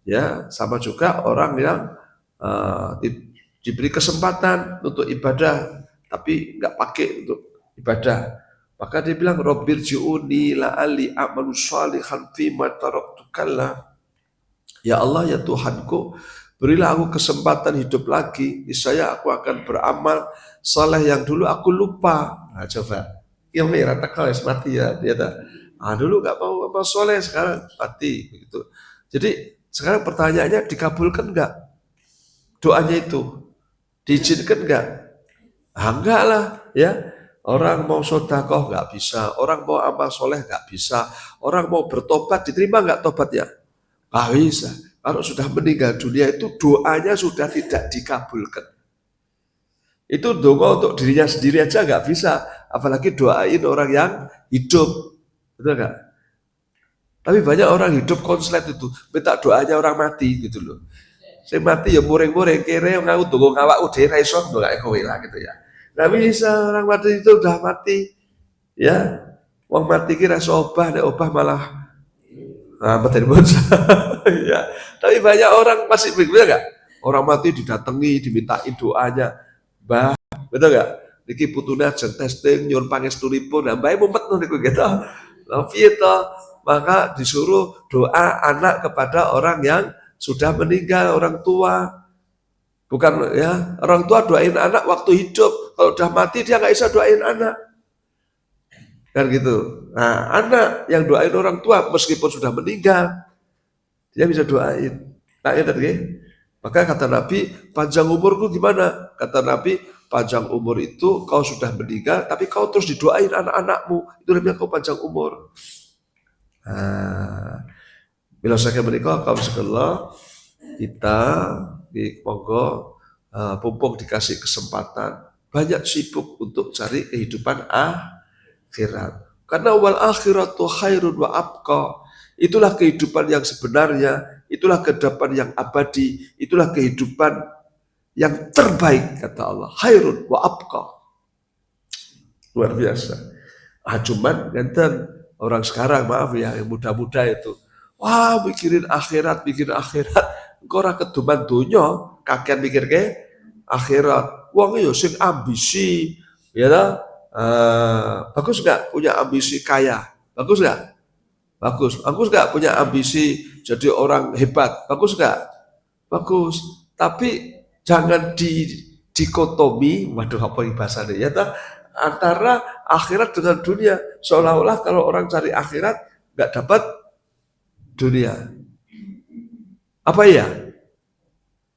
Ya, sama juga orang yang diberi kesempatan untuk ibadah tapi nggak pakai untuk ibadah. Maka dia bilang Rabbirji'uni la'ali a'malu shalihan fima taraktu kalla. Ya Allah, ya Tuhanku, berilah aku kesempatan hidup lagi. Niscaya aku akan beramal soleh yang dulu aku lupa. Nah, coba. Yang merah takal mati ya dia dah. Dulu nggak mau amal soleh, sekarang mati begitu. Jadi sekarang pertanyaannya, dikabulkan nggak doanya itu? Diizinkan nggak? Enggak lah, ya. Orang mau sodakoh nggak bisa, orang mau amal soleh nggak bisa, orang mau bertobat diterima nggak tobatnya? Nggak bisa. Kalau sudah meninggal dunia itu doanya sudah tidak dikabulkan. Itu doa untuk dirinya sendiri aja nggak bisa, apalagi doain orang yang hidup, betul nggak? Tapi banyak orang hidup konslet itu minta doanya orang mati gitu loh. Saya mati ya muring-muring kere ngau tunggu ngawak udah raiso nggak kowe lah gitu ya. Nggak bisa, orang mati itu udah mati ya. Wong mati kira obah, nek obah malah mati bonsai. Ya. Tapi banyak orang masih begitu nggak? Orang mati didatangi, dimintain doanya, bah, betul nggak? Niki putune ajeng testing nyuwun pangestunipun, nah mbake mumpet niku gitu. Piye to? Maka disuruh doa anak kepada orang yang sudah meninggal, orang tua. Bukan ya, orang tua doain anak waktu hidup. Kalau udah mati dia nggak bisa doain anak. Kan gitu. Nah, anak yang doain orang tua meskipun sudah meninggal, dia bisa doain. Nah, ya tadi. Maka kata Nabi, panjang umurku gimana? Kata Nabi, panjang umur itu kau sudah meninggal, tapi kau terus didoain anak-anakmu. Itu namanya kau panjang umur. Nah, bila saya menikah, kau sekolah, kita di monggo pumpung dikasih kesempatan. Banyak sibuk untuk cari kehidupan akhirat. Karena wal akhiratu khairun wa abqa. Itulah kehidupan yang sebenarnya, itulah kehidupan yang abadi, itulah kehidupan yang terbaik kata Allah. Khairun wa abqa. Luar biasa. Cuman ngenten orang sekarang maaf ya yang muda-muda itu. Wah, mikirin akhirat, mikirin akhirat. Engko ora keduman donya, kakean mikir ke akhirat. Wong yo sing ambisi, ya lah. Bagus nggak punya ambisi kaya? Bagus nggak? Bagus. Bagus nggak punya ambisi jadi orang hebat? Bagus nggak? Bagus. Tapi jangan dikotomi, waduh apa ini bahasanya ya, antara akhirat dengan dunia. Seolah-olah kalau orang cari akhirat nggak dapat dunia. Apa ya?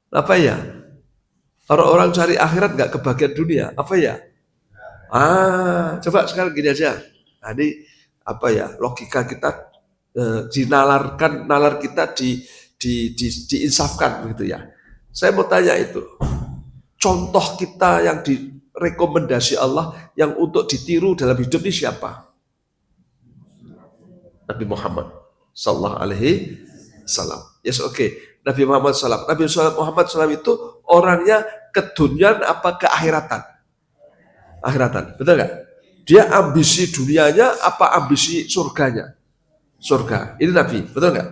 Apa ya? Orang-orang cari akhirat nggak kebagian dunia. Apa ya? Coba sekarang gini aja. Nah, ini apa ya? Logika kita dinalarkan, nalar kita diinsafkan gitu ya. Saya mau tanya itu, contoh kita yang direkomendasi Allah yang untuk ditiru dalam hidup ini siapa? Nabi Muhammad Sallallahu Alaihi Wasallam. Yes, oke. Nabi Muhammad Sallam. Nabi Muhammad Sallam itu orangnya keduniaan apa keakhiratan? Akhiratan, betul nggak? Dia ambisi dunianya apa ambisi surganya? Surga. Ini Nabi, betul nggak?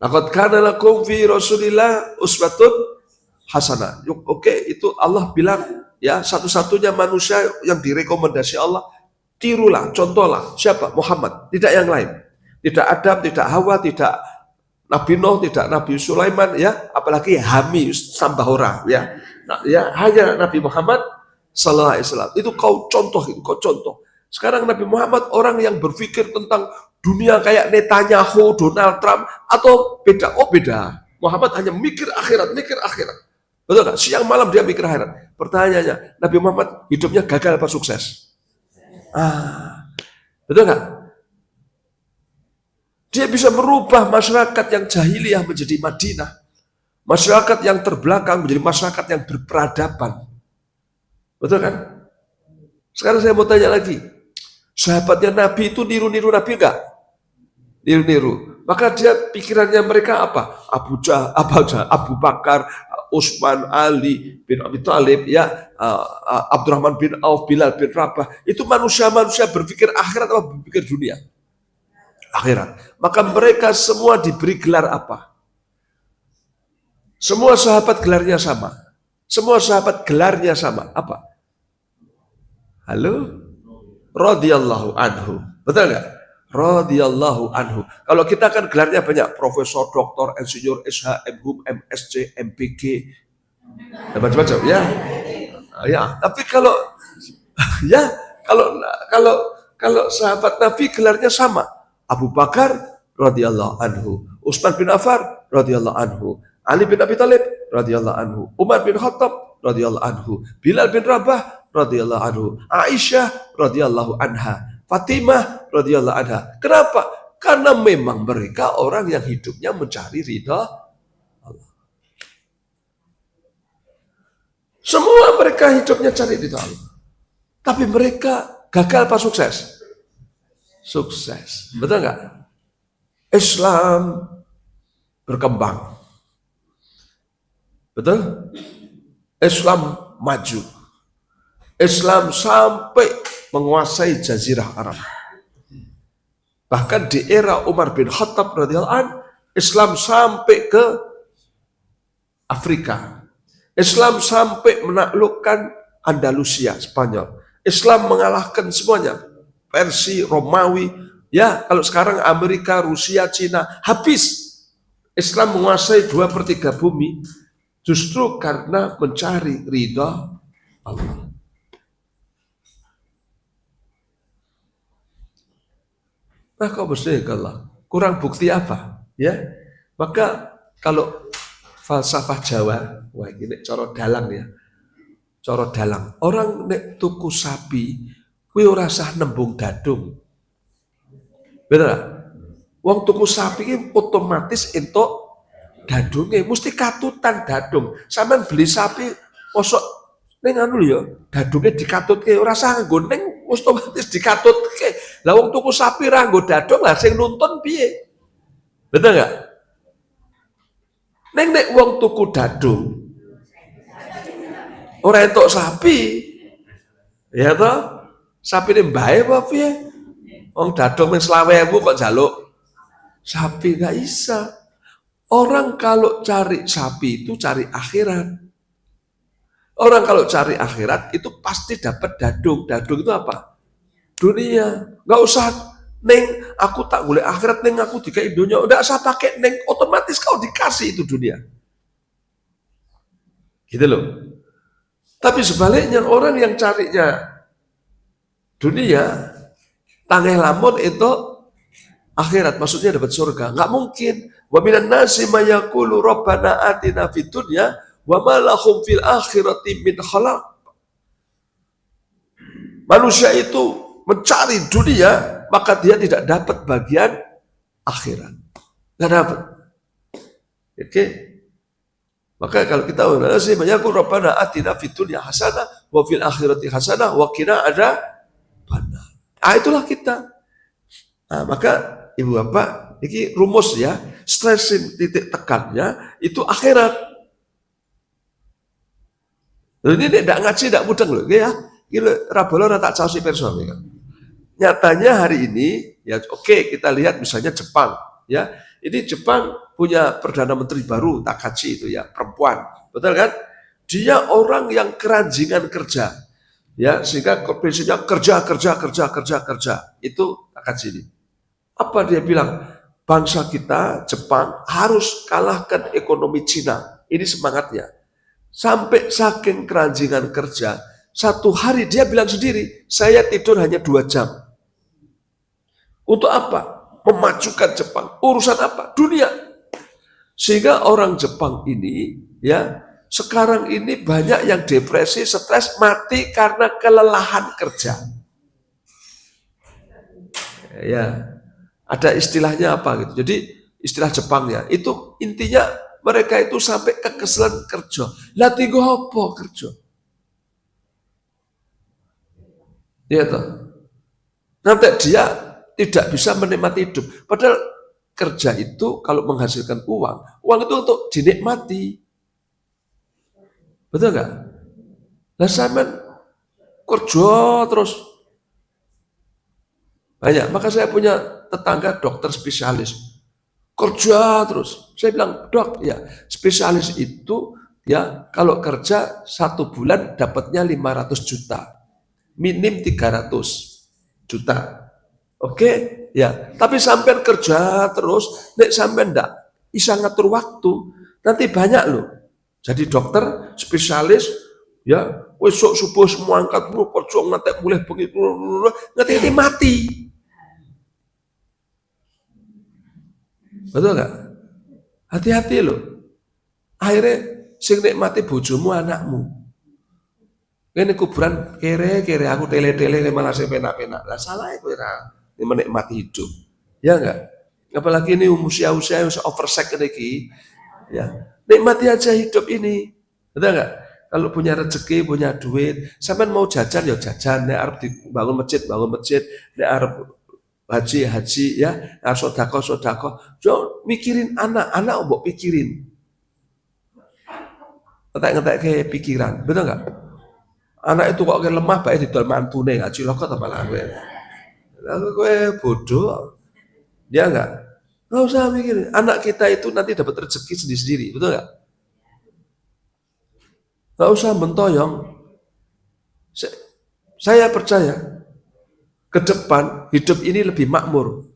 Laqad kana lakum fi Rasulillah uswatun hasanah. Oke, itu Allah bilang ya satu-satunya manusia yang direkomendasi Allah, tirulah, contohlah. Siapa? Muhammad, tidak yang lain. Tidak Adam, tidak Hawa, tidak Nabi Nuh, tidak Nabi Sulaiman, ya, apalagi Hami Sambahora, ya. Nah, ya hanya Nabi Muhammad Sallallahu Alaihi Wasallam. Itu kau contoh, itu kau contoh. Sekarang Nabi Muhammad orang yang berpikir tentang dunia kayak Netanyahu, Donald Trump, atau beda? Oh beda. Muhammad hanya mikir akhirat, mikir akhirat. Betul nggak? Siang malam dia mikir akhirat. Pertanyaannya, Nabi Muhammad hidupnya gagal apa sukses? Betul nggak? Dia bisa merubah masyarakat yang jahiliyah menjadi Madinah. Masyarakat yang terbelakang menjadi masyarakat yang berperadaban. Betul kan? Sekarang saya mau tanya lagi. Sahabatnya Nabi itu niru-niru Nabi enggak? Niru-niru. Maka dia pikirannya mereka apa? Abu Bakar, Utsman, Ali bin Abi Thalib, ya, Abdurrahman bin Auf, Bilal bin Rabah. Itu manusia-manusia berpikir akhirat atau berpikir dunia? Akhirat. Maka mereka semua diberi gelar apa? Semua sahabat gelarnya sama. Semua sahabat gelarnya sama. Apa? Halo? Radhiyallahu anhu. Betul nggak? Radhiyallahu anhu. Kalau kita kan gelarnya banyak. Profesor, doktor, insinyur, SH, MHum, MSc, MPG. Macam-macam. Ya. Ya. Tapi kalau ya kalau kalau kalau sahabat Nabi gelarnya sama. Abu Bakar radhiyallahu anhu, Utsman bin Affan radhiyallahu anhu, Ali bin Abi Thalib radhiyallahu anhu, Umar bin Khattab radhiyallahu anhu, Bilal bin Rabah radhiyallahu anhu, Aisyah radhiyallahu anha, Fatimah radhiyallahu anha. Kenapa? Karena memang mereka orang yang hidupnya mencari ridha Allah. Semua mereka hidupnya cari ridha Allah. Tapi mereka gagal apa sukses? Sukses. Betul nggak? Islam berkembang. Betul? Islam maju. Islam sampai menguasai Jazirah Arab. Bahkan di era Umar bin Khattab radhiyallahu an, Islam sampai ke Afrika. Islam sampai menaklukkan Andalusia, Spanyol. Islam mengalahkan semuanya. Persia, Romawi, ya kalau sekarang Amerika, Rusia, Cina, habis. Islam menguasai 2/3 bumi justru karena mencari ridha Allah. Nah, kau mesti Allah. Kurang bukti apa? Ya, maka kalau falsafah Jawa, wah ini coro dalang ya, coro dalang. Orang nek tuku sapi, kuwi ora sah nembung dadung. Bener? Wong tuku sapi ini otomatis entuk dadungnya, mesti katutan dadung. Sampean beli sapi, mosok ning anu ya, dadungnya dikatutke ora sah nggo ning otomatis dikatutke. Lah wong tuku sapi ra nggo dadung lah sing nuntun piye? Betul enggak? Ning nek wong tuku dadung ora entuk sapi, ya toh? Sapi ini mbae apa piye? Wong dadung men 20.000 kok jaluk sapi, gak bisa. Orang kalau cari sapi itu cari akhirat. Orang kalau cari akhirat itu pasti dapat dadung. Dadung itu apa? Dunia. Gak usah neng aku tak boleh akhirat, neng aku dikai dunia. Udah usah pakai neng, otomatis kau dikasih itu dunia. Gitu loh. Tapi sebaliknya orang yang carinya dunia, tangeh lamun itu akhirat, maksudnya dapat surga. Nggak mungkin. Wa minan nasi may yaqulu rabbana atina fid dunya wa ma lahum fil akhirati min khalaq. Manusia itu mencari dunia, maka dia tidak dapat bagian akhirat. Nggak dapat. Oke. Maka kalau kita nasi may yaqulu rabbana atina fid dunya hasanah wa fil akhirati hasanah wa qina adzabannar. Itulah kita. Nah, maka Ibu Bapak, ini rumus ya, stresin titik tekannya itu akhirat. Ini tidak ngaji, tidak mudeng loh, ya. Ini rabolor tak caosi person ya. Nyatanya hari ini, ya oke, kita lihat misalnya Jepang, ya. Ini Jepang punya perdana menteri baru, Takashi itu ya, perempuan, betul kan? Dia orang yang keranjingan kerja, ya, sehingga prinsipnya kerja. Itu Takashi ini. Apa dia bilang? Bangsa kita, Jepang, harus kalahkan ekonomi Cina. Ini semangatnya. Sampai saking keranjingan kerja, satu hari dia bilang sendiri, saya tidur hanya 2 jam. Untuk apa? Memajukan Jepang. Urusan apa? Dunia. Sehingga orang Jepang ini, ya, sekarang ini banyak yang depresi, stres, mati karena kelelahan kerja. Ya. Ada istilahnya apa gitu. Jadi istilah Jepangnya itu intinya mereka itu sampai kekesalan kerja. Lah tigo apa kerja? Ya toh. Nanti dia tidak bisa menikmati hidup. Padahal kerja itu kalau menghasilkan uang itu untuk dinikmati. Betul nggak? Lah sampean kerja terus banyak. Maka saya punya tetangga dokter spesialis. kerja terus. Saya bilang, dok, ya spesialis itu ya kalau kerja 1 bulan dapatnya 500 juta, minim 300 juta. Oke, ya. Tapi sampai kerja terus, nek sampai ndak bisa ngatur waktu, nanti banyak loh. Jadi dokter spesialis, ya, besok subuh semua angkat dulu, kerja ngantek mulai begitu, nanti mati. Betul nggak? Hati-hati loh. Akhirnya sing nikmati bojomu anakmu. Ini kuburan kere aku tele-tele malah saya penak-penak. Lah salah itu ya. Ini menikmati hidup. Ya enggak? Apalagi ini usia-usia yang oversek ini. Ya. Nikmati aja hidup ini. Betul enggak? Kalau punya rezeki, punya duit, sampean mau jajan ya jajan, nek arep dibangun masjid, bangun masjid, nek arep haji ya, arep sedekah. Jo mikirin anak mbok pikirin. Ngetek-ngetek kayak pikiran, betul nggak? Anak itu kok lemah baik didol mantune ngaji lo kok malah gue. Lalu gue bodoh, dia nggak? Nggak usah mikirin. Anak kita itu nanti dapat rezeki sendiri-sendiri, betul nggak? Nggak usah mentoyong. Saya percaya ke depan hidup ini lebih makmur.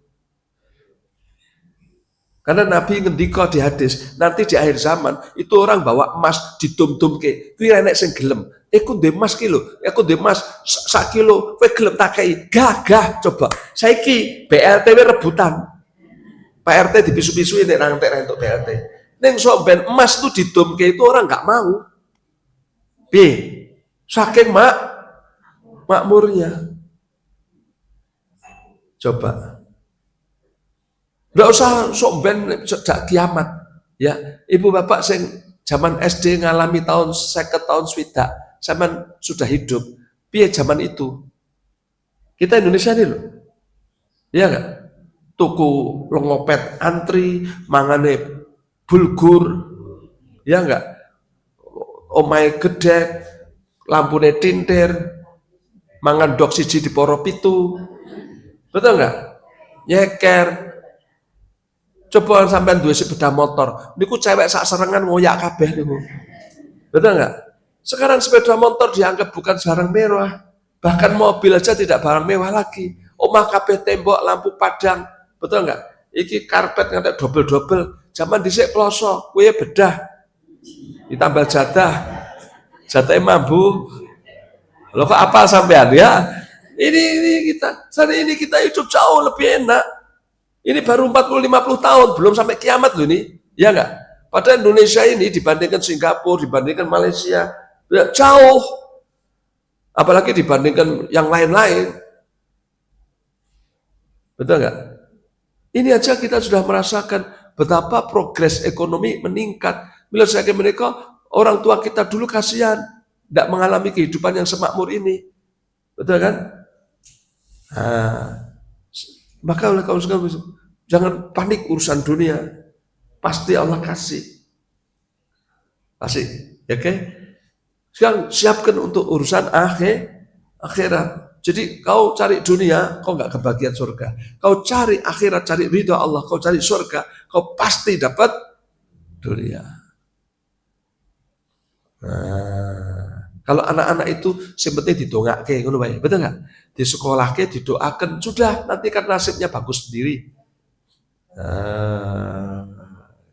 Karena Nabi ngendika di hadis, nanti di akhir zaman itu orang bawa emas didum-dum ke, kuwi enek sing gelem. Aku ndek emas ki lho, aku ndek emas sak kilo, kowe gelem tak kei. Gagah coba. Saiki BLT rebutan. Pak RT dipisu-pisui nek nang entek entuk BLT. Ning sok ben emas tuh didumke itu orang nggak mau. Piye? Saking makmurnya. Coba. Nggak usah sok ben sejak kiamat. Ya, ibu bapak sing zaman SD ngalami tahun 50 tahun swidak, zaman sudah hidup. Piye zaman itu? Kita Indonesia ini loh. Iya enggak? Tuku lengopet antri, mangane bulgur. Ya enggak? Omahe gedek, lampune tintir, mangan dok siji di poro pitu. Betul enggak? Nyeker. Coba sampean duwe sepeda motor, niku cewek sak serengan ngoyak kabeh niku. Betul enggak? Sekarang sepeda motor dianggap bukan barang mewah. Bahkan mobil aja tidak barang mewah lagi. Omah kabeh tembok, lampu padang. Betul enggak? Iki karpet ngantek double-double. Zaman dhisik ploso, kuwi bedah. Ditambah jatah mambu. Loh kok apa sampean ya? Ini kita, saat ini kita hidup jauh lebih enak. Ini baru 40-50 tahun, belum sampai kiamat loh ini. Ya enggak? Padahal Indonesia ini dibandingkan Singapura, dibandingkan Malaysia, ya jauh. Apalagi dibandingkan yang lain-lain. Betul enggak? Ini aja kita sudah merasakan betapa progres ekonomi meningkat. Bila saya mereka, orang tua kita dulu kasihan, tidak mengalami kehidupan yang semakmur ini. Betul kan? Nah, maka oleh kaum sekalian, jangan panik urusan dunia. Pasti Allah kasih. Kasih, ya oke? Sekarang siapkan untuk urusan akhirat. Jadi kau cari dunia, kau nggak kebagian surga. Kau cari akhirat, cari ridha Allah, kau cari surga, kau pasti dapat dunia. Nah, kalau anak-anak itu sebetulnya didongake, ngono bae, betul nggak? Di sekolah ke didoakan, sudah nanti kan nasibnya bagus sendiri. Nah,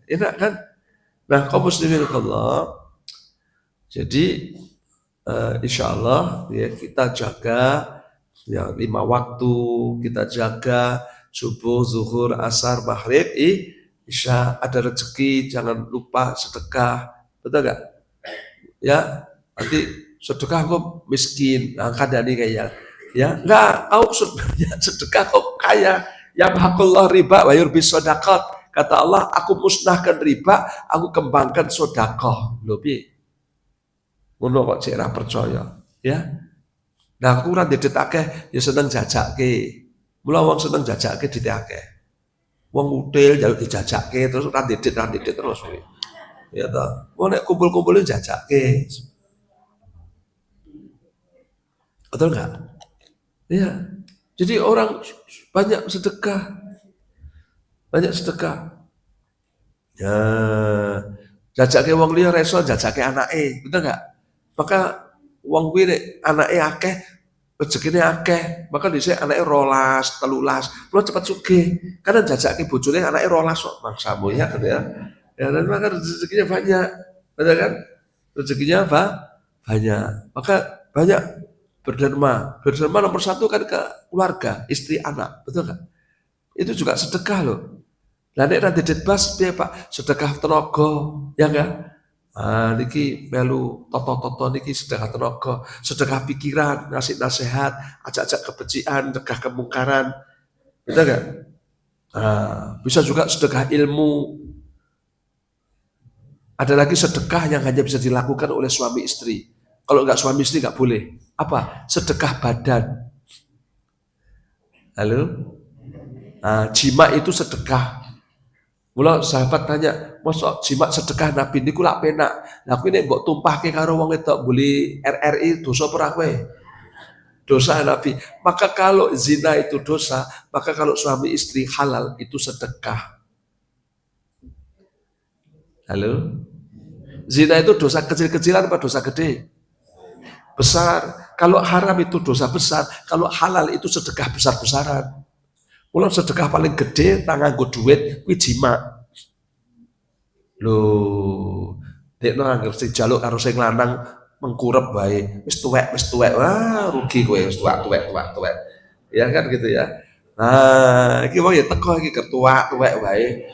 enak kan? Nah, kaum muslimin Allah. Jadi insya Allah ya kita jaga ya 5 waktu, kita jaga subuh, zuhur, asar, maghrib, isya, ada rezeki jangan lupa sedekah, betul nggak? Ya nanti sedekah kok miskin, angkat dari kayak ya enggak, aku sedekah kok kaya, ya mahakullah riba wa yurbi sodakot, kata Allah aku musnahkan riba, aku kembangkan sodakoh, lebih ngono kok cek ra percaya, ya. Nah aku ora ndedet akeh ya seneng jajake. Mula wong seneng jajake dite akeh. Wong util jaluk dijajake terus ra ndedet terus kuwi. Ya ta. Wong nek kumpul-kumpulin jajake. Betul enggak? Ya. Jadi orang banyak sedekah. Banyak sedekah. Ya, jajake wong liya reso jajake anake, bener nggak? Maka wong kuwi nek anake akeh, rezekine akeh, maka dhisik anake 12, 13, mulo cepet sugih. Karena jajake bojone anake 12 kok, mangsamu ya gitu ya. Ya dan maka rezekinya banyak, betul kan? Rezekinya apa? Banyak. Maka banyak berderma. Berderma nomor satu kan ke keluarga, istri, anak, betul kan? Itu juga sedekah loh. Lah nek ra didetbas piye Pak? Sedekah tenaga, ya enggak? Ah niki melu toto-toto niki sedekah tenaga, sedekah pikiran, ngasih nasihat, ajak-ajak kebencian, cegah kemungkaran, betul enggak? Ah, bisa juga sedekah ilmu. Ada lagi sedekah yang hanya bisa dilakukan oleh suami istri. Kalau enggak suami istri enggak boleh. Apa? Sedekah badan. Halo? Ah, jima itu sedekah. Mula sahabat tanya, mosok jimat sedekah Nabi niku lak penak. Lah kuwi nek mbok tumpahke karo wong wedok beli RRI dosa ora kowe? Dosa Nabi. Maka kalau zina itu dosa, maka kalau suami istri halal itu sedekah. Halo? Zina itu dosa kecil-kecilan apa dosa gede? Besar. Kalau haram itu dosa besar, kalau halal itu sedekah besar-besaran. Mula sedekah paling gede tangan gue duit kuwi jima. Loh, dekno anggere sing jaluk karo sing lanang mengkurep wae. Wis tuwek. Wah, rugi kowe wis tuwek. Ya kan gitu ya. Nah, iki wong ya teko iki tuwek wae.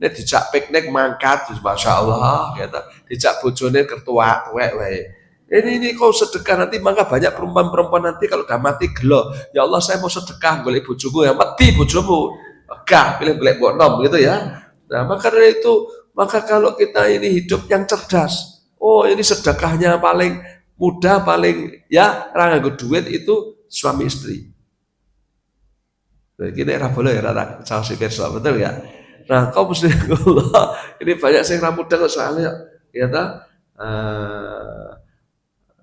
Nek dijak piknik mangkat, masya Allah, gitu. Dijak bojone tuwek wae. Ini kau sedekah nanti maka banyak perempuan-perempuan nanti kalau udah mati gelo. Ya Allah saya mau sedekah boleh bojoku ya mati bojomu. Enggak, pilih-pilih mbok nom gitu ya. Nah, maka dari itu, maka kalau kita ini hidup yang cerdas, oh ini sedekahnya paling mudah, paling ya nganggo duit itu suami istri. Nah, gini era boleh ya, rara si versa, betul ya? Nah, kau mesti Allah, ini banyak sing ra mudah kok soalnya, ya ta?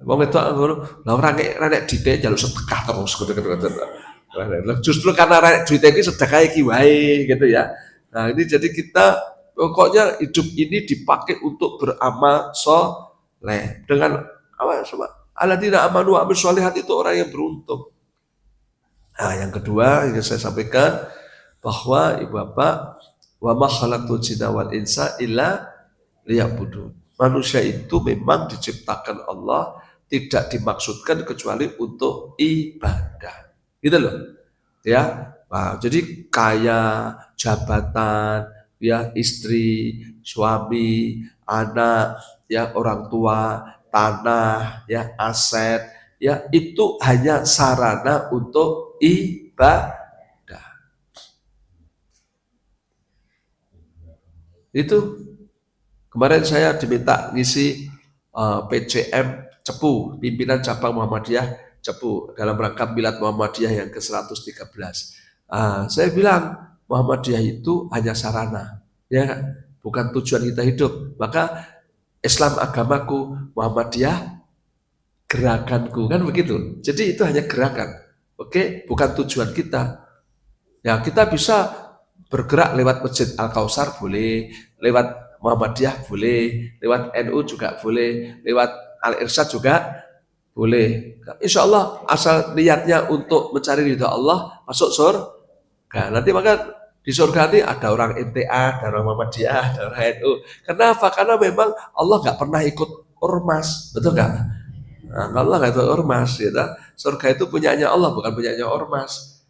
Wong itu ngono, lah ora nek dite njaluk sedekah terus gitu. Justru karena duit ini sedekah iki wae gitu ya. Nah, ini jadi kita pokoknya hidup ini dipakai untuk beramal soleh dengan apa sama alladzina amanu wa amilus sholihat itu orang yang beruntung. Nah, yang kedua yang saya sampaikan bahwa ibu bapak wa ma khalaqtul jinna wal insa illa liya'budun. Manusia itu memang diciptakan Allah tidak dimaksudkan kecuali untuk ibadah. Gitu loh. Ya. Nah, jadi kaya, jabatan, ya istri, suami, anak, ya orang tua, tanah, ya aset, ya itu hanya sarana untuk ibadah. Itu kemarin saya diminta ngisi PCM Cepu, pimpinan cabang Muhammadiyah Cepu dalam rangka Milad Muhammadiyah yang ke-113. Saya bilang Muhammadiyah itu hanya sarana, ya kan? Bukan tujuan kita hidup. Maka Islam agamaku, Muhammadiyah gerakanku, kan begitu. Jadi itu hanya gerakan, oke? Bukan tujuan kita. Ya kita bisa bergerak lewat Masjid Al-Kausar boleh, lewat Muhammadiyah boleh, lewat NU juga boleh, lewat Al-Irsyad juga boleh. Insya Allah asal niatnya untuk mencari ridha Allah masuk surga. Nanti maka di surga ini ada orang MTA, ada orang Muhammadiyah, ada orang NU. Kenapa? Karena memang Allah nggak pernah ikut ormas, betul nggak? Nah, Allah nggak ikut ormas, ya. Surga itu punyanya Allah, bukan punyanya ormas.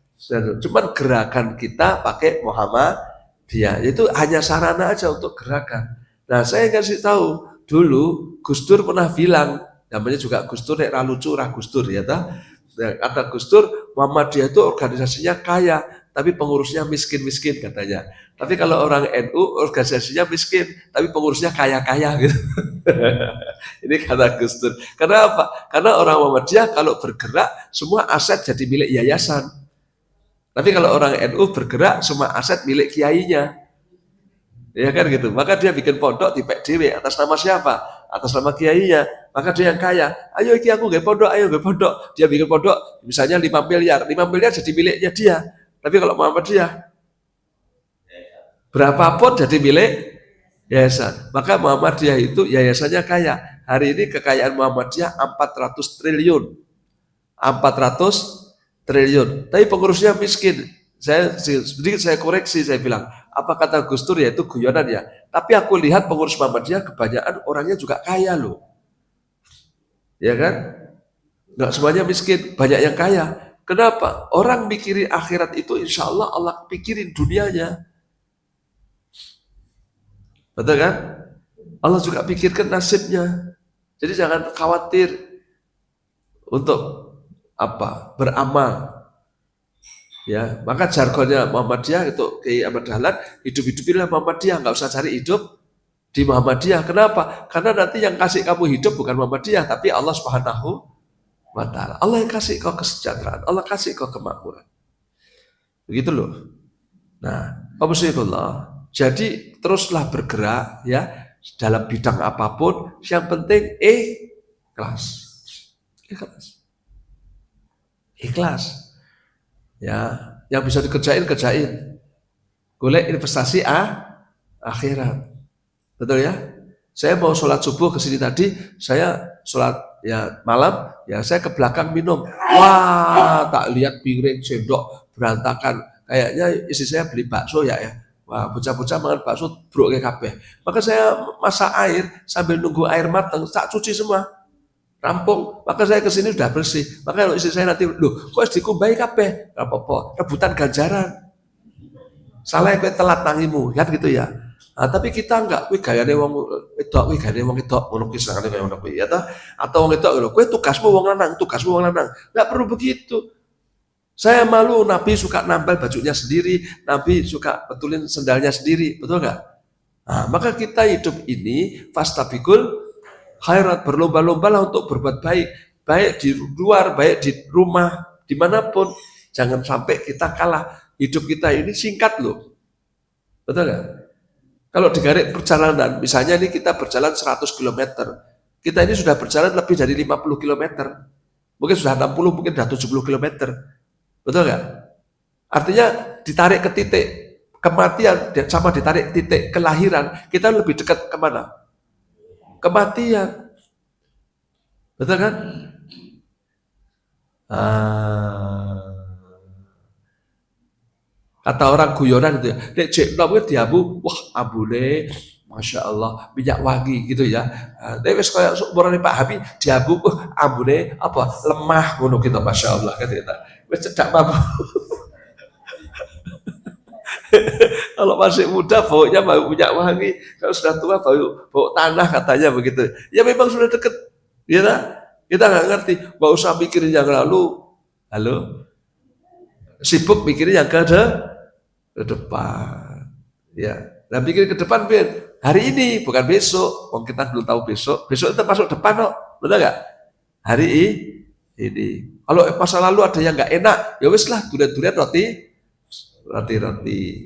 Cuman gerakan kita pakai Muhammadiyah, itu hanya sarana aja untuk gerakan. Nah, saya kasih tahu dulu Gus Dur pernah bilang, namanya juga Gus Dur, nek lucu Gus Dur ya ta. Kata Gus Dur, Muhammadiyah itu organisasinya kaya, tapi pengurusnya miskin-miskin katanya. Tapi kalau orang NU organisasinya miskin, tapi pengurusnya kaya-kaya gitu. Ini kata Gus Dur. Kenapa? Karena orang Muhammadiyah kalau bergerak semua aset jadi milik yayasan. Tapi kalau orang NU bergerak semua aset milik kiainya. Ya kan gitu. Maka dia bikin pondok di PDW atas nama siapa? Atas nama kiainya. Maka dia yang kaya. Ayo iki aku nggak pondok, ayo nggak pondok. Dia bikin pondok misalnya 5 miliar. 5 miliar jadi miliknya dia. Tapi kalau Muhammadiyah Berapapun jadi milik yayasan. Maka Muhammadiyah itu yayasannya kaya. Hari ini kekayaan Muhammadiyah 400 triliun. 400 triliun. Tapi pengurusnya miskin. Sedikit saya koreksi, saya bilang, apa kata Gus Dur ya itu guyonan ya. Tapi aku lihat pengurus Muhammadiyah kebanyakan orangnya juga kaya loh. Ya kan? Nggak semuanya miskin, banyak yang kaya. Kenapa? Orang mikirin akhirat itu insya Allah Allah pikirin dunianya. Betul kan? Allah juga pikirkan nasibnya. Jadi jangan khawatir untuk apa? Beramal. Ya, maka jargonnya Muhammadiyah itu Kiai Ahmad Dahlan, hidup-hidupinlah Muhammadiyah, nggak usah cari hidup di Muhammadiyah. Kenapa? Karena nanti yang kasih kamu hidup bukan Muhammadiyah, tapi Allah Subhanahu wa Ta'ala. Allah yang kasih kau kesejahteraan, Allah kasih kau kemakmuran. Begitu loh. Nah, Alhamdulillah. Jadi teruslah bergerak ya dalam bidang apapun. Yang penting ikhlas, ikhlas, ikhlas. Ya, yang bisa dikerjain kerjain. Golek investasi akhirat. Betul ya? Saya mau sholat subuh ke sini tadi, saya sholat ya malam, ya saya ke belakang minum. Wah, tak lihat piring, sendok berantakan. Kayaknya istri saya beli bakso ya. Wah, bocah-bocah makan bakso brok kayak kabeh. Maka saya masak air sambil nunggu air matang, tak cuci semua. Rampung, maka saya ke sini sudah bersih. Maka kalau istri saya nanti, loh, kok dikumbai kabeh? Gak apa-apa, rebutan ganjaran. Salah kowe telat tangimu, kan gitu ya. Nah, tapi kita enggak, kowe gayane wong wedok, kowe gayane wong wedok, ngono ki senengane kaya ngono kuwi ya ta. Atau wong wedok lho, kowe tugasmu wong lanang, tugasmu wong lanang. Enggak perlu begitu. Saya malu, Nabi suka nambal bajunya sendiri, Nabi suka betulin sendalnya sendiri, betul enggak? Nah, maka kita hidup ini fastabikul khairat, berlomba-lombalah untuk berbuat baik, baik di luar, baik di rumah, dimanapun. Jangan sampai kita kalah. Hidup kita ini singkat loh, betul nggak? Kalau digarik perjalanan, misalnya ini kita berjalan 100 km, kita ini sudah berjalan lebih dari 50 km, mungkin sudah 60, mungkin sudah 70 km, betul nggak? Artinya ditarik ke titik kematian sama ditarik titik kelahiran, kita lebih dekat kemana? Kematian, betul kan? Kata orang guyonan itu ya, dek cek nopo diabu, wah abune, masya Allah, minyak wangi gitu ya. Tapi wes kayak umurane Pak Habib diabu, abune apa lemah ngono kita, masya Allah kata kita. Wes cedak mampu. Kalau masih muda baunya bau minyak wangi, kalau sudah tua bau tanah katanya begitu. Ya memang sudah deket, ya tak? Kita nggak ngerti, nggak usah mikirin yang lalu. Halo, sibuk mikirin yang ke depan. Ya, nah pikir ke depan Ben. Hari ini bukan besok. Wong kita belum tahu besok. Besok itu masuk depan kok. Betul nggak? Hari ini. Kalau masa lalu ada yang nggak enak, ya wes lah durian-durian roti.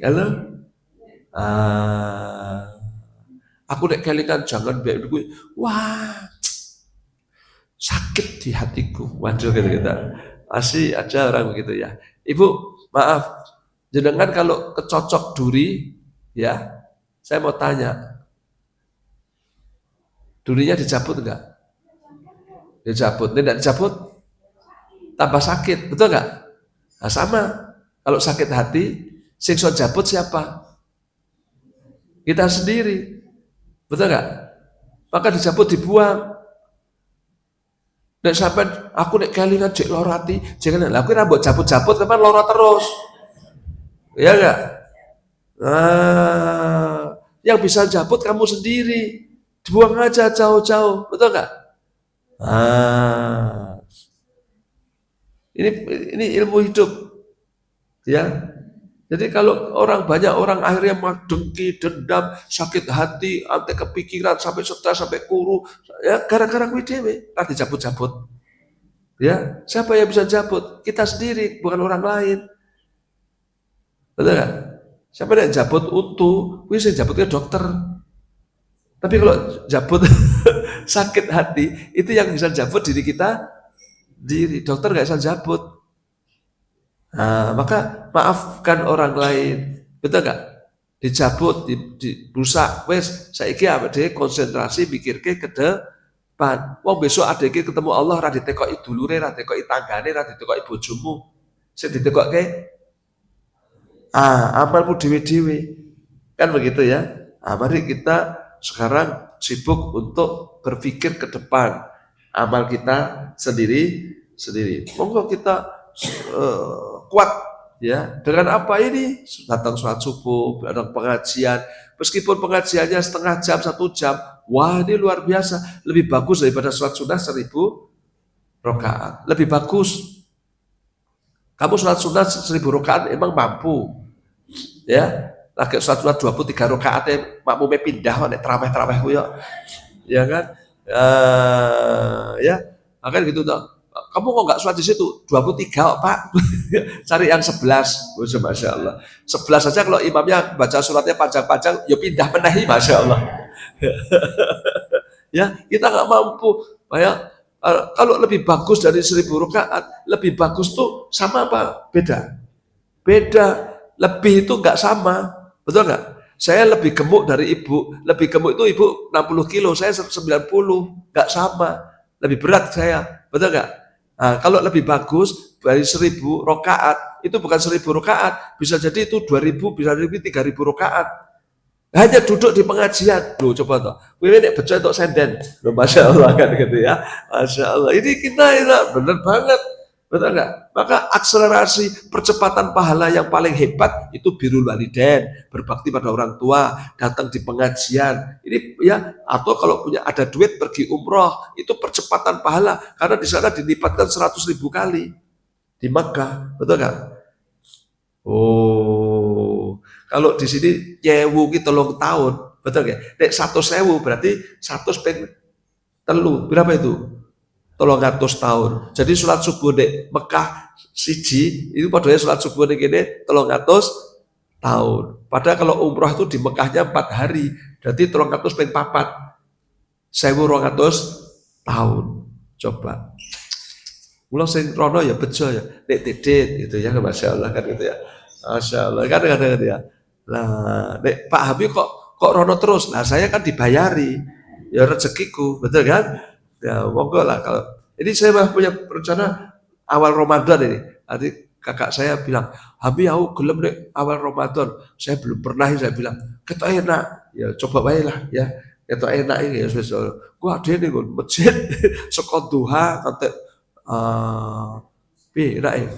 Halo? Aku nek kelingan jangan baik gue. Wah, sakit di hatiku. Waduh gitu. Masih ada orang begitu ya. Ibu, maaf. Jenengan kalau kecocok duri, ya, saya mau tanya, durinya dicabut enggak? Dicabut, ini enggak dicabut, tambah sakit, betul enggak? Nah, sama, kalau sakit hati, sing so jabut siapa? Kita sendiri, betul enggak? Maka dicabut dibuang. Nek sampai aku nek kelingan cek lorati, jangan lah, aku rambut cabut-cabut, teman loro terus. Ya enggak? Nah, yang bisa cabut kamu sendiri. Dibuang aja jauh-jauh, betul enggak? Ini ilmu hidup. Ya. Jadi kalau banyak orang akhirnya dengki, dendam, sakit hati, antek kepikiran, sampai stres, sampai kuru, ya gara-gara kuwi dhewe, lah dicabut-cabut. Ya, siapa yang bisa cabut? Kita sendiri, bukan orang lain. Betul nggak? Siapa yang jabut untu, wis jabutnya dokter. Tapi kalau jabut sakit hati, itu yang bisa jabut diri kita, diri dokter nggak bisa jabut. Nah, maka maafkan orang lain, betul nggak? dicabut, dirusak, wes saiki awake dhewe konsentrasi mikirke ke depan. Wong besok adeke ketemu Allah ra ditekoki dulure, ra ditekoki tanggane, ra ditekoki bojomu. Sing ditekokke amalmu dhewe-dhewe. Kan begitu ya. Mari kita sekarang sibuk untuk berpikir ke depan. Amal kita sendiri. Monggo kita kuat ya. Dengan apa ini? Datang sholat subuh, datang pengajian. Meskipun pengajiannya setengah jam, 1 jam, wah ini luar biasa. Lebih bagus daripada sholat sunnah 1000 rakaat. Lebih bagus. Kamu sholat sunnah 1000 rakaat emang mampu, ya. Lagi sholat 23 rakaat makmumnya pindah nek tarawih ku ya kan, ya akan gitu toh. Kamu kok nggak sholat di situ 23 Pak? Cari yang 11. Masya Allah 11 saja kalau imamnya baca suratnya panjang-panjang ya pindah menahi, Masya Allah. Ya kita nggak mampu ya. Kalau lebih bagus dari 1000 rakaat, lebih bagus tuh sama apa? Beda. Lebih itu nggak sama, betul nggak? Saya lebih gemuk dari ibu, lebih gemuk itu ibu 60 kilo, saya 90, nggak sama. Lebih berat saya, betul nggak? Nah, kalau lebih bagus dari 1000 rakaat, itu bukan 1000 rakaat, bisa jadi itu 2000, bisa jadi 3000 rakaat. Hanya duduk di pengajian, loh coba toh, wewe nek bejo untuk senden, loh Masya Allah kan gitu ya, Masya Allah. Ini kita bener banget, betul nggak? Maka akselerasi percepatan pahala yang paling hebat itu birrul walidain, berbakti pada orang tua, datang di pengajian. Ini ya, atau kalau punya ada duit pergi umroh, itu percepatan pahala karena di sana dilipatkan 100.000 kali di Makkah, betul nggak? Oh, kalau di sini nyewu ki 3 tahun, betul nggak? Nek 100.000 berarti 100 ping telu, berapa itu? 300 tahun. Jadi sholat subuh di Mekah siji itu padahal sholat subuh di kene 300 tahun. Padahal kalau umroh itu di Mekahnya 4 hari, berarti 300 ping 4, 1200 tahun. Coba. Mula sing rono ya bejo ya, nek tidit gitu ya, Masya Allah kan gitu ya. Masya Allah kan ya. Lah, nek Pak Habib kok rono terus. Nah, saya kan dibayari. Ya rezekiku, betul kan? Ya, monggo lah kalau ini saya punya rencana awal Ramadan ini. Nanti kakak saya bilang, Habib aku gelem nek awal Ramadan. Saya belum pernah, saya bilang, ketok enak. Ya coba wae lah ya. Ketok enak ini ya wis. Gua ade ning masjid saka duha kanthi enak ya.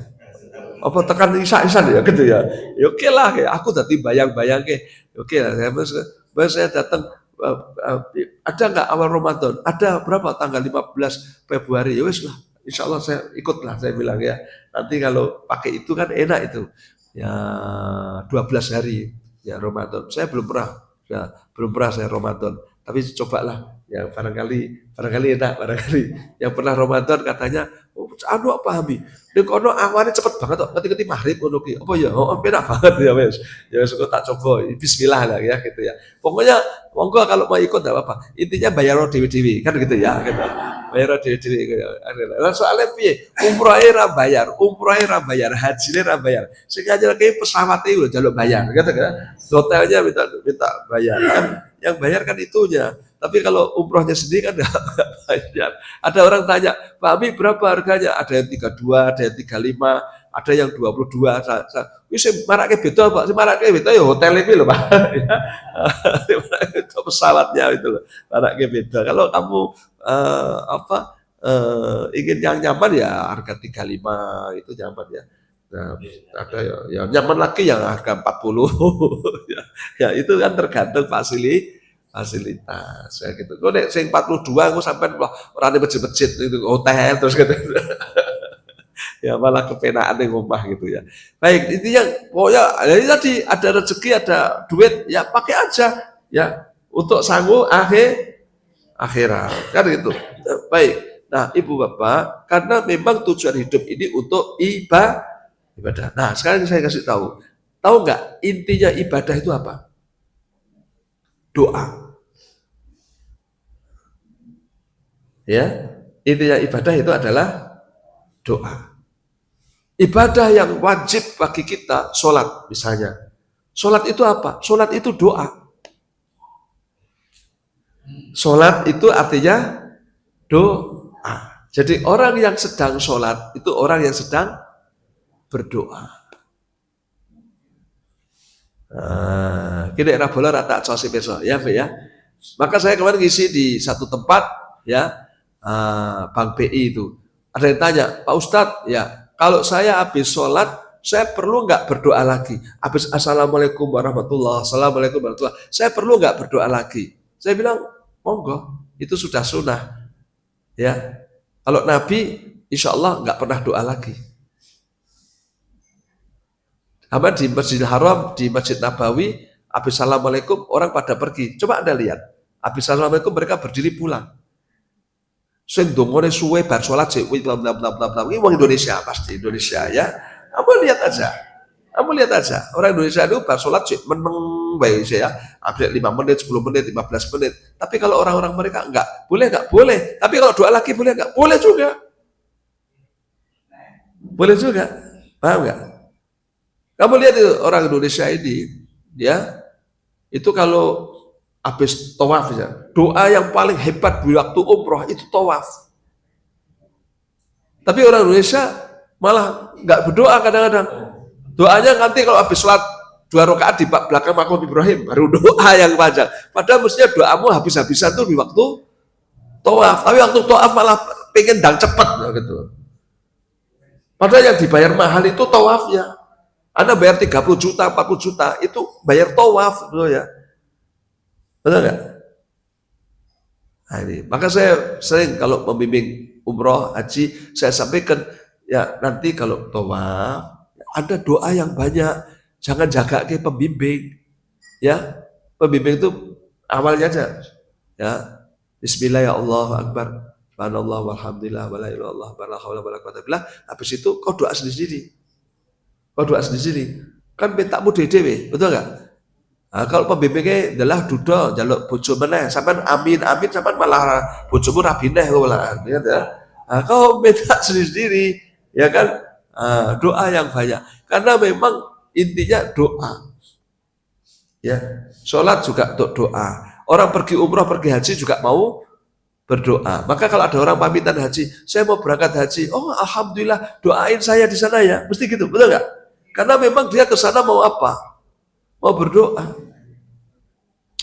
Apa tekan isak-isan ya gitu ya. Ya oke lah, kayak aku tadi bayang-bayang ke. Oke lah, saya datang ada nggak awal Ramadan? Ada berapa tanggal 15 Februari? Ya wis lah, insya Allah saya ikut lah, saya bilang ya. Nanti kalau pakai itu kan enak itu. Ya 12 hari ya Ramadan. Saya belum pernah saya Ramadan. Tapi cobalah ya barangkali enak, barangkali yang pernah Ramadan katanya anu apa Hami? Nek kono awane cepet banget kok, ngerti-ngerti maghrib ngono ki. Apa ya? Oh, enak banget ya wes. Ya wes tak coba. Bismillah lah ya gitu ya. Pokoknya monggo kalau mau ikut enggak apa-apa. Intinya bayar dewi-dewi kan gitu ya gitu. Bayar dewi-dewi gitu. Lah soalnya piye? Umroh ra bayar, haji ra bayar. Sing aja kayak pesawat itu jaluk bayar gitu kan. Hotelnya minta bayar kan. Yang bayar kan itunya. Tapi kalau umrohnya sendiri kan enggak bayar. Ada orang tanya, Pak Abi berapa harganya? Ada yang 32, ada yang 35, ada yang 22. Wis marake beda, Pak. Marake beda ya hotel iki lho, Pak. Itu pesawatnya itu loh. Marake beda. Kalau kamu ingin yang nyaman ya harga 35 itu nyaman ya. Nah, ada ya nyaman lagi yang harga 40. ya itu kan tergantung fasilitas ya gitu. Kok nek sing 42 aku sampai ora ning masjid-masjid itu hotel terus gitu. Ya malah kepenaan ning omah gitu ya. Baik, intinya pokoknya ini tadi ada rezeki, ada duit ya pakai aja ya untuk sanggup akhirat kan gitu. Baik. Nah, Ibu Bapak, karena memang tujuan hidup ini untuk ibadah. Nah, sekarang saya kasih tahu. Tahu nggak intinya ibadah itu apa? Doa. Ya, intinya ibadah itu adalah doa. Ibadah yang wajib bagi kita, sholat misalnya. Sholat itu apa? Sholat itu doa. Sholat itu artinya doa. Jadi orang yang sedang sholat itu orang yang sedang berdoa. Kini era bola rata cosi besok ya, ya. Maka saya kemarin ngisi di satu tempat ya, Bank BI itu. Ada yang tanya, Pak Ustadz, ya kalau saya habis sholat, saya perlu nggak berdoa lagi? Habis assalamualaikum warahmatullah, assalamualaikum warahmatullah, saya perlu nggak berdoa lagi? Saya bilang, monggo, itu sudah sunnah. Ya, kalau Nabi, insya Allah nggak pernah doa lagi. Sama di Masjidil Haram, di Masjid Nabawi, habis assalamualaikum orang pada pergi. Coba Anda lihat, habis assalamualaikum mereka berdiri pulang. Sing dongone suwe bar salat sik bla bla bla bla bla. Ini wong Indonesia pasti Indonesia ya. Kamu lihat aja. Kamu lihat aja. Orang Indonesia itu bar salat sik meneng bae ya. Update 5 menit, 10 menit, 15 menit. Tapi kalau orang-orang mereka enggak, boleh enggak? Boleh. Tapi kalau doa lagi boleh enggak? Boleh juga. Boleh juga. Paham enggak? Kamu lihat itu orang Indonesia ini, ya. Itu kalau habis tawaf ya, doa yang paling hebat di waktu umroh itu tawaf. Tapi orang Indonesia malah nggak berdoa kadang-kadang. Doanya nanti kalau habis sholat 2 rakaat di belakang makom Ibrahim baru doa yang panjang. Padahal mestinya doamu habis-habisan tuh di waktu tawaf. Tapi waktu tawaf malah pengen dang cepet gitu. Padahal yang dibayar mahal itu tawafnya. Anda bayar 30 juta, 40 juta itu bayar tawaf gitu ya. Betul nggak? Nah ini, maka saya sering kalau membimbing umroh, haji, saya sampaikan ya nanti kalau tawaf ada doa yang banyak, jangan jaga ke pembimbing, ya pembimbing itu awalnya aja, ya Bismillah ya Allah Akbar, Subhanallah walhamdulillah wala ilaha illallah wala haula wala quwwata billah. Habis itu kau doa sendiri, kan mintamu dewe, betul nggak? Nah, kalau pembimbingnya adalah duda jaluk bojo meneh, sampean amin sampean malah bojomu rabineh lah, ya. Nah, kau minta sendiri, ya kan? Doa yang banyak, karena memang intinya doa. Ya, sholat juga untuk doa. Orang pergi umroh, pergi haji juga mau berdoa. Maka kalau ada orang pamitan haji, saya mau berangkat haji, oh alhamdulillah, doain saya di sana ya, mesti gitu, betul nggak? Karena memang dia ke sana mau apa? Mau berdoa.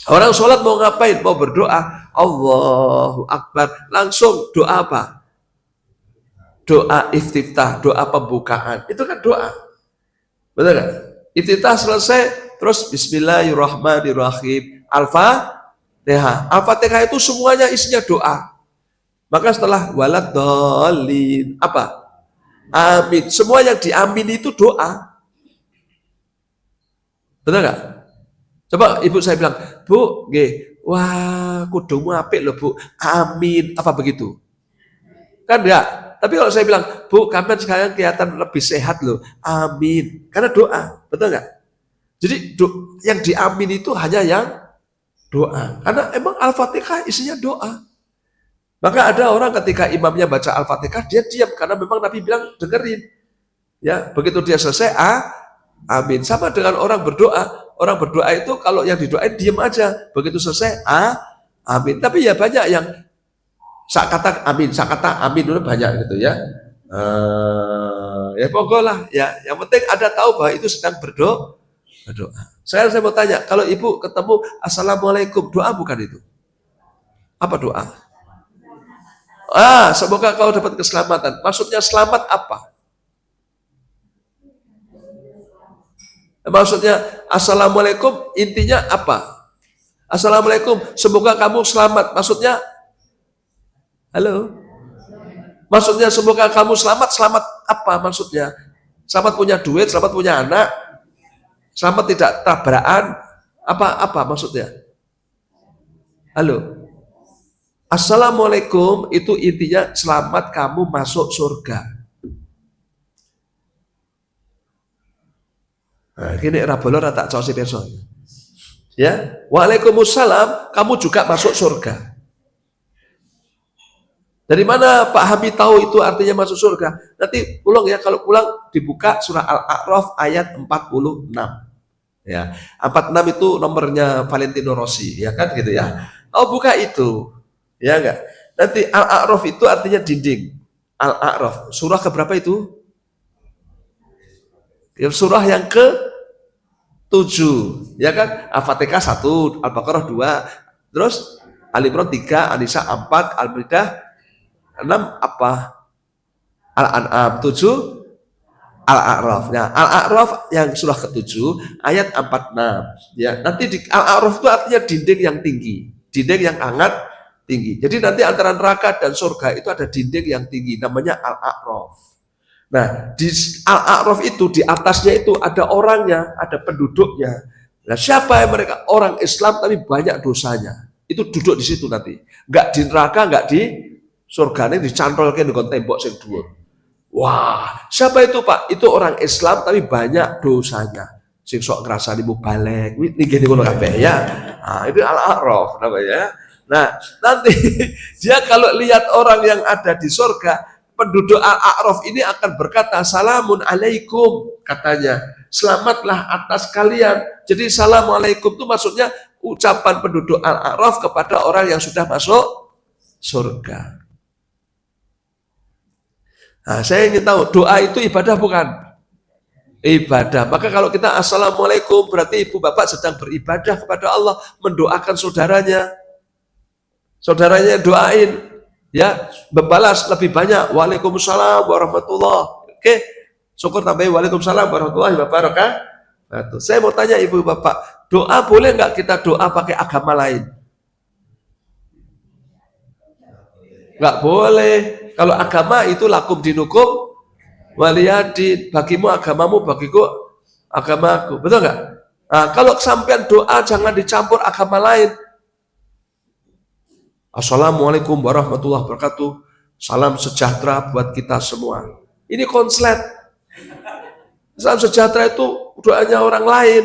Orang sholat mau ngapain? Mau berdoa. Allahu Akbar. Langsung doa apa? Doa istiftah, doa pembukaan. Itu kan doa. Betul kan? Istiftah selesai, terus Bismillahirrahmanirrahim. Al-Fatihah. Al-Fatihah itu semuanya isinya doa. Maka setelah walad dolin, apa? Amin. Semua yang diamin itu doa. Betul nggak? Coba ibu saya bilang, Bu, wah kudungmu apik loh Bu, amin, apa begitu? Kan enggak. Tapi kalau saya bilang, Bu, kamu sekarang kelihatan lebih sehat loh, amin. Karena doa, betul nggak? Jadi yang diamin itu hanya yang doa. Karena emang Al-Fatihah isinya doa. Maka ada orang ketika imamnya baca Al-Fatihah, dia diam karena memang Nabi bilang dengerin. Ya, begitu dia selesai, amin. Sama dengan orang berdoa. Orang berdoa itu kalau yang didoain diam aja. Begitu selesai, amin. Tapi ya banyak yang sak kata amin dulu banyak gitu ya. Ya pokoknya lah ya. Yang penting ada tahu bahwa itu sedang berdoa. Saya mau tanya, kalau ibu ketemu assalamualaikum, doa bukan itu? Apa doa? Semoga kau dapat keselamatan. Maksudnya selamat apa? Maksudnya assalamualaikum intinya apa? Assalamualaikum, semoga kamu selamat. Maksudnya, halo? Maksudnya semoga kamu selamat. Selamat apa maksudnya? Selamat punya duit, selamat punya anak, selamat tidak tabrakan. Apa maksudnya? Halo? Assalamualaikum itu intinya selamat kamu masuk surga. Nah, kini rabolo tak cosi besok. Ya, waalaikumsalam, kamu juga masuk surga. Dari mana Pak Hamid tahu itu artinya masuk surga? Nanti pulang ya, kalau pulang dibuka surah Al-A'raf ayat 46. Ya, 46 itu nomornya Valentino Rossi, ya kan gitu ya. Oh, buka itu. Ya enggak. Nanti Al-A'raf itu artinya dinding. Al-A'raf. Surah keberapa itu? Ya, surah yang ke 7. Ya kan? Al-Fatihah 1, Al-Baqarah 2. Terus Ali Imran 3, An-Nisa 4, Al-Maidah 6 apa? Al-An'am 7, Al-A'raf. Nah, Al-A'raf yang surah ke-7 ayat 46. Ya, nanti di Al-A'raf itu artinya dinding yang tinggi, dinding yang hangat tinggi. Jadi nanti antara neraka dan surga itu ada dinding yang tinggi namanya Al-A'raf. Nah, di Al-A'raf itu di atasnya itu ada orangnya, ada penduduknya. Nah, siapa yang mereka? Orang Islam tapi banyak dosanya. Itu duduk di situ nanti. Enggak di neraka, enggak di surga, ini dicantolkan dengan tembok sing dhuwur. Wah, siapa itu Pak? Itu orang Islam tapi banyak dosanya. Sing sok ngrasani mubalek, niki ngono kabeh ya. Nah, itu Al-A'raf namanya. Nah, nanti dia kalau lihat orang yang ada di surga, penduduk Al-A'raf ini akan berkata, "Salamun alaikum," katanya. Selamatlah atas kalian. Jadi Assalamualaikum itu maksudnya ucapan penduduk Al-A'raf kepada orang yang sudah masuk surga. Nah, saya ingin tahu, doa itu ibadah bukan? Ibadah. Maka kalau kita Assalamualaikum, berarti ibu bapak sedang beribadah kepada Allah, mendoakan saudaranya. Saudaranya doain, ya, membalas lebih banyak. Waalaikumsalam warahmatullahi. Oke, syukur tambahin waalaikumsalam warahmatullahi wabarakatuh. Saya mau tanya ibu bapak, doa boleh nggak kita doa pakai agama lain? Nggak boleh. Kalau agama itu lakum dinukum waliyadin, bagimu agamamu, bagiku agamaku. Betul nggak? Nah, kalau sampean doa jangan dicampur agama lain. Assalamualaikum warahmatullahi wabarakatuh. Salam sejahtera buat kita semua. Ini konslet. Salam sejahtera itu doanya orang lain.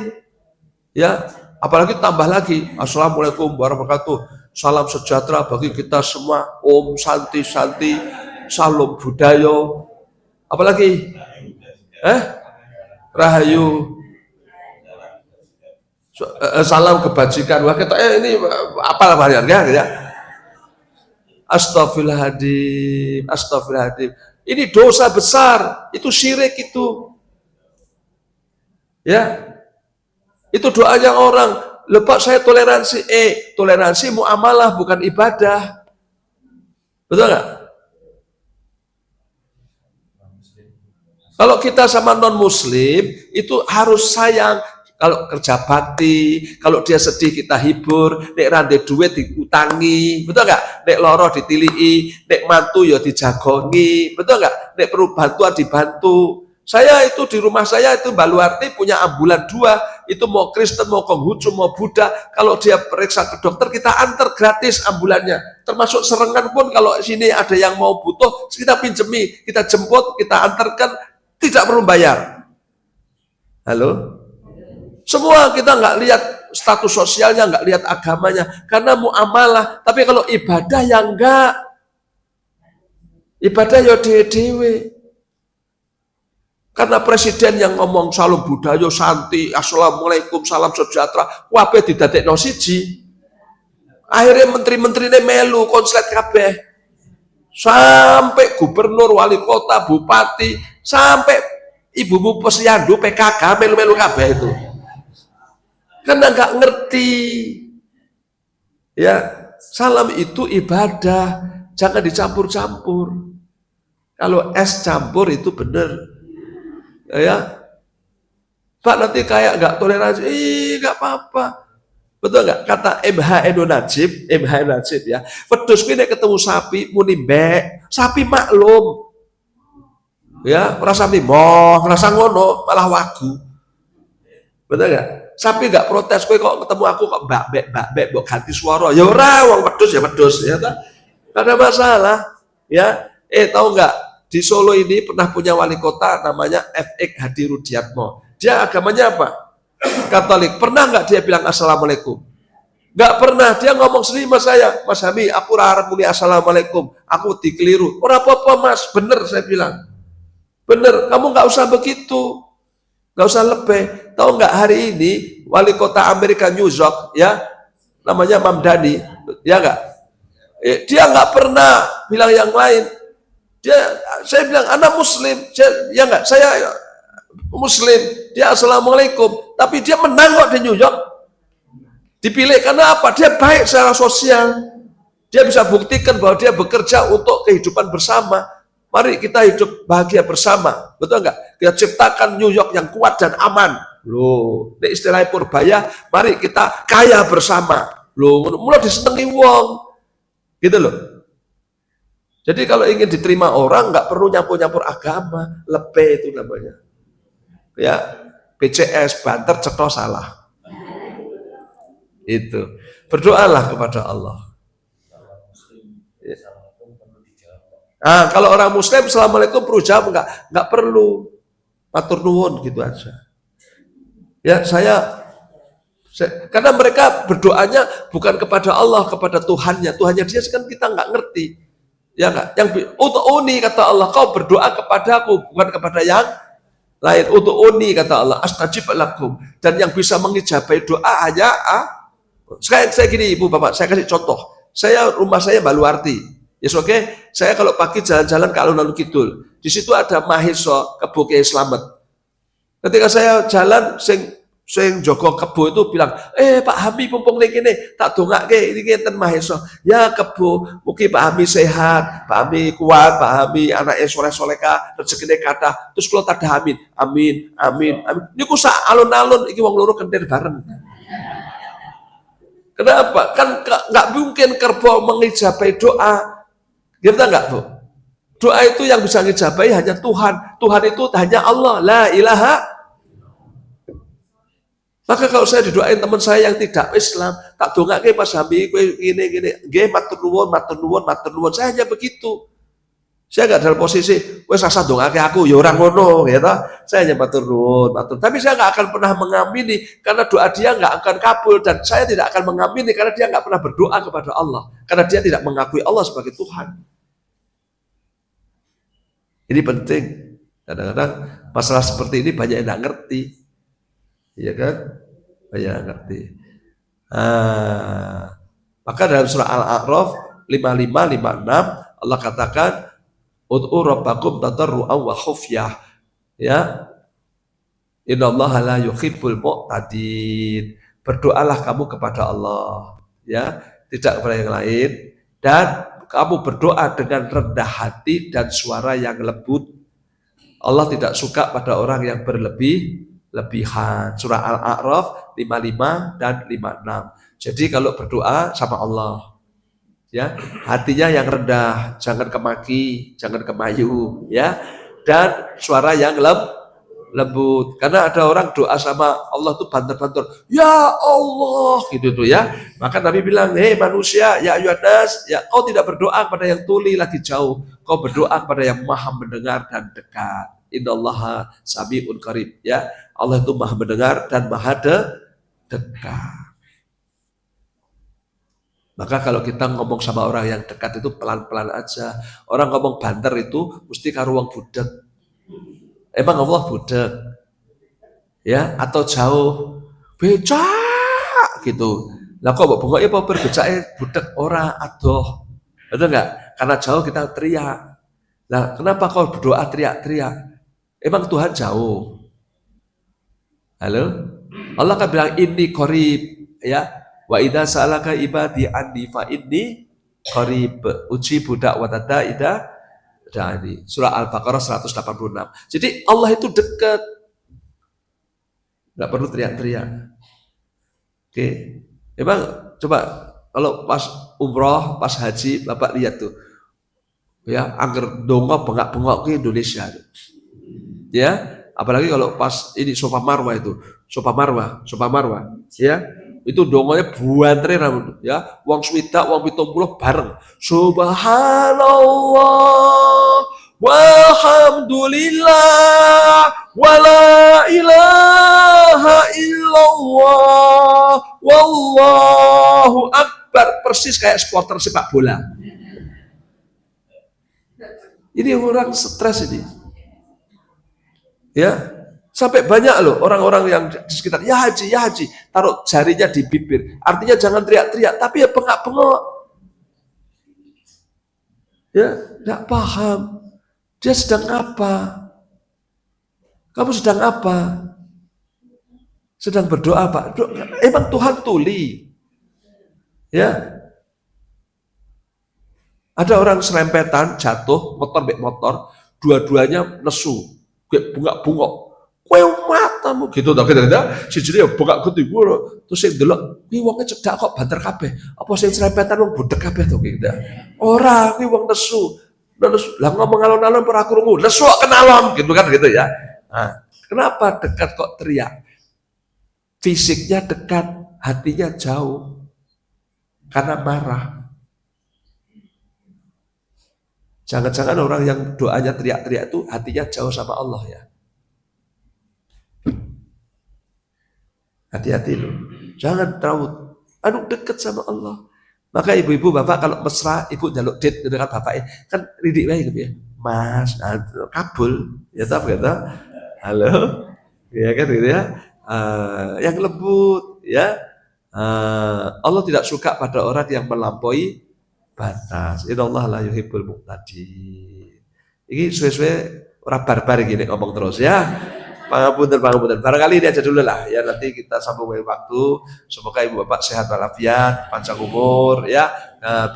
Ya, apalagi tambah lagi. Assalamualaikum warahmatullahi wabarakatuh. Salam sejahtera bagi kita semua. Om Santi Santi, Salam Budaya. Apalagi? Rahayu. Salam kebajikan. Wah, kita ini apa namanya ya? Astaghfirullahaladzim, astaghfirullahaladzim. Ini dosa besar. Itu syirik itu. Ya. Itu doanya orang. Lepas saya toleransi, toleransi muamalah bukan ibadah. Betul nggak? Kalau kita sama non muslim itu harus sayang. Kalau kerja bakti, kalau dia sedih kita hibur, nek rande duit diutangi, betul nggak? Nek loro ditilii, nek mantu ya dijagongi, betul nggak? Nek perlu bantuan dibantu. Saya itu di rumah saya itu Mbak Luarti punya ambulan 2, itu mau Kristen, mau Konghucu, mau Buddha, kalau dia periksa ke dokter kita antar gratis ambulannya, termasuk serengan pun kalau sini ada yang mau butuh kita pinjemi, kita jemput, kita antarkan, tidak perlu bayar. Halo? Semua kita nggak lihat status sosialnya, nggak lihat agamanya, karena muamalah. Tapi kalau ibadah ya enggak, ibadah ya dewe-dewe. Karena presiden yang ngomong salam budaya santi, assalamualaikum, salam sejahtera, kabeh didadekno siji. Akhirnya menteri-menteri ini melu konslet kabeh. Sampai gubernur, wali kota, bupati, sampai ibu-ibu posyandu PKK melu-melu kabeh itu. Karena nggak ngerti. Ya, salam itu ibadah, jangan dicampur-campur. Kalau es campur itu benar. Ya, Pak nanti kayak nggak toleransi, nggak apa-apa, betul nggak? Kata MH Endo Najib ya, wedhus ini ketemu sapi muni mbek, sapi maklum, ya, merasa mimoh, merasa ngono, malah wagu, betul nggak? Sapi nggak protes, kowe kok ketemu aku kok mbak mbok ganti suara, ya ora, wong wedhus ya wedhus, ya tak? Nggak ada masalah, ya. Tahu nggak? Di Solo ini pernah punya wali kota namanya F.X. Hadi Rudiatmo. Dia agamanya apa? Katolik. Pernah nggak dia bilang assalamualaikum? Nggak pernah. Dia ngomong sendiri sama saya, Mas Hami, aku harap muni assalamualaikum. Aku dikeliru. Ora apa-apa Mas, bener saya bilang. Bener, kamu nggak usah begitu. nggak usah lebih. Tahu nggak hari ini wali kota Amerika New York ya, namanya Mamdani, ya nggak? Dia nggak pernah bilang yang lain. Saya bilang anak Muslim, ya nggak? Saya Muslim, dia assalamualaikum, tapi dia menang kok di New York. Dipilih karena apa? Dia baik secara sosial. Dia bisa buktikan bahwa dia bekerja untuk kehidupan bersama. Mari kita hidup bahagia bersama, betul nggak? Kita ciptakan New York yang kuat dan aman. Loh, ini istilah Purbaya. Mari kita kaya bersama. Loh, mulai disenengi wong, gitu loh. Jadi kalau ingin diterima orang nggak perlu nyampur-nyampur agama, lebih itu namanya. Ya, PCS banter cetok salah. Itu berdoalah kepada Allah. Nah, kalau orang Muslim assalamualaikum perlu jawab nggak perlu, matur nuwun gitu aja. Ya karena mereka berdoanya bukan kepada Allah, kepada Tuhannya dia kan kita nggak ngerti, ya nggak. Yang untuk uni kata Allah, kau berdoa kepadaku bukan kepada yang lain. Untuk uni kata Allah, astajib lakum, dan yang bisa mengijabai doa hanya saya gini ibu bapak, saya kasih contoh. Rumah saya Baluarti. Yes, oke. Saya kalau pagi jalan-jalan ke alun-alun kidul, di situ ada mahasiswa kebo Kiai Slamet. Ketika saya jalan, sing jogo kebo itu bilang, Pak Hami mumpung ning kene, tak dongake iki enten mahasiswa. Ya kebo, mugi Pak Hami sehat, Pak Hami kuat, Pak Hami anake soleh-soleka, rezekine kathah. Terus kula tadah amin. Amin, amin, amin. Niku sak alun-alun iki wong loro kentir bareng. Kenapa? Kan nggak mungkin kerbo mengijabai doa. Gitu nggak, Bu? Doa itu yang bisa ngijabai hanya Tuhan. Tuhan itu hanya Allah. La ilaha. Maka kalau saya didoain teman saya yang tidak Islam, tak dongake Mas Hami, gini, nggih matur nuwun. Saya hanya begitu. Saya nggak dalam posisi, wes rasa dongake aku, ya orang ngono, gitu. Saya hanya matur nuwun. Tapi saya nggak akan pernah mengamini karena doa dia nggak akan kabul, dan saya tidak akan mengamini karena dia nggak pernah berdoa kepada Allah, karena dia tidak mengakui Allah sebagai Tuhan. Ini penting. Kadang-kadang masalah seperti ini banyak yang nggak ngerti, iya kan? Banyak yang ngerti. Maka dalam surah Al-A'raf 55-56 Allah katakan, ud'u rabbakum tadarru'an wa khufyah. Ya. Innallaha la yuhibbul mu'tadin. Berdoalah kamu kepada Allah, ya, tidak kepada yang lain, dan kamu berdoa dengan rendah hati dan suara yang lembut. Allah tidak suka pada orang yang berlebihan. Surah Al-A'raf 55 dan 56. Jadi kalau berdoa sama Allah, ya, hatinya yang rendah, jangan kemaki, jangan kemayu, ya, dan suara yang lembut. Karena ada orang doa sama Allah tuh banter-banter, ya Allah, gitu tuh ya. Maka Nabi bilang, hei manusia, ya ayyuhannas, ya kau tidak berdoa pada yang tuli lagi jauh, kau berdoa pada yang maha mendengar dan dekat. Innallaha sami'un qarib, ya. Allah itu maha mendengar dan maha dekat. Maka kalau kita ngomong sama orang yang dekat itu pelan-pelan aja. Orang ngomong banter itu mesti karo wong budek. Emang Allah budek? Ya, atau jauh? Becak gitu. Lah kok mbok bengok apa berbecake budek ora adoh. Betul enggak? Karena jauh kita teriak. Nah, kenapa kau berdoa teriak-teriak? Emang Tuhan jauh? Halo? Allah kan bilang ini qarib, ya. Wa idza sa'alaka ibadi anni fa inni qarib ujibu da'watad da'i da'ani. Surah Al-Baqarah 186. Jadi Allah itu dekat. Enggak perlu teriak-teriak. Oke. Emang coba kalau pas umroh, pas haji, Bapak lihat tuh. Ya, angger donga bengak-bengok ke Indonesia. Ya, apalagi kalau pas ini Sofa Marwah itu. Sofa Marwah, ya. Itu donganya buantre rambut, ya. Wong swidak, wong 70 bareng. Subhanallah walhamdulillah wala ilaha illallah wallahu akbar, persis kayak supporter sepak bola. Ini orang stres ini. Ya. Sampai banyak loh orang-orang yang di sekitar, ya haji, taruh jarinya di bibir. Artinya jangan teriak-teriak, tapi ya bengak-bengok. Ya, tidak paham. Dia sedang apa? Kamu sedang apa? Sedang berdoa, Pak. Emang Tuhan tuli. Ya, ada orang serempetan jatuh motor, dua-duanya nesu, kayak bungak-bungok. Kowe matamu gitu ta gitu. Sijine ya bengak gede ngono. Terus sing delok, kuwi wonge cedak kok banter kabeh. Apa sing serempetan wong budek kabeh to gitu. Ora, kuwi wong nesu. Lah ngomong alon-alon ora krungu. Nesu kok kenalon gitu kan gitu ya. Nah, kenapa dekat kok teriak? Fisiknya dekat, hatinya jauh. Karena marah. Jangan-jangan orang yang doanya teriak-teriak itu hatinya jauh sama Allah ya. Hati-hati loh. Jangan terlalu dekat sama Allah. Maka ibu-ibu bapak kalau mesra, ibu jaluk date dengan bapaknya, kan ridik baik gitu ya. Mas, kabul, ya tahu gitu. Halo, ya kan gitu ya. Yang lembut, ya. Allah tidak suka pada orang yang melampaui batas. Innallaha la yuhibbul muqtadin. Ini sesuai orang barbar gini ngomong terus ya. Pangapunten. Barangkali ini aja dulu lah ya, nanti kita sambung lain waktu. Semoga ibu bapak sehat walafiat, panjang umur ya,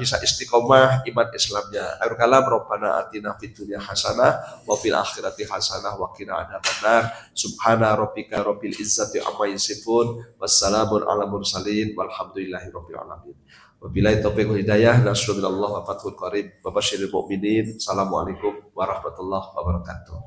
bisa istiqomah iman Islamnya. Akhir kalam, Rabbana atina fid dunya hasanah wa fil akhirati hasanah wa qina adzabannar. Subhana rabbika rabbil izzati amma yasifun. Wassalamun ala mursalin walhamdulillahi rabbil alamin. Wabillahi taufiq wal hidayah. Nasrullah wa fathul qarib. Wa basyiril mu'minin. Assalamualaikum warahmatullahi wabarakatuh.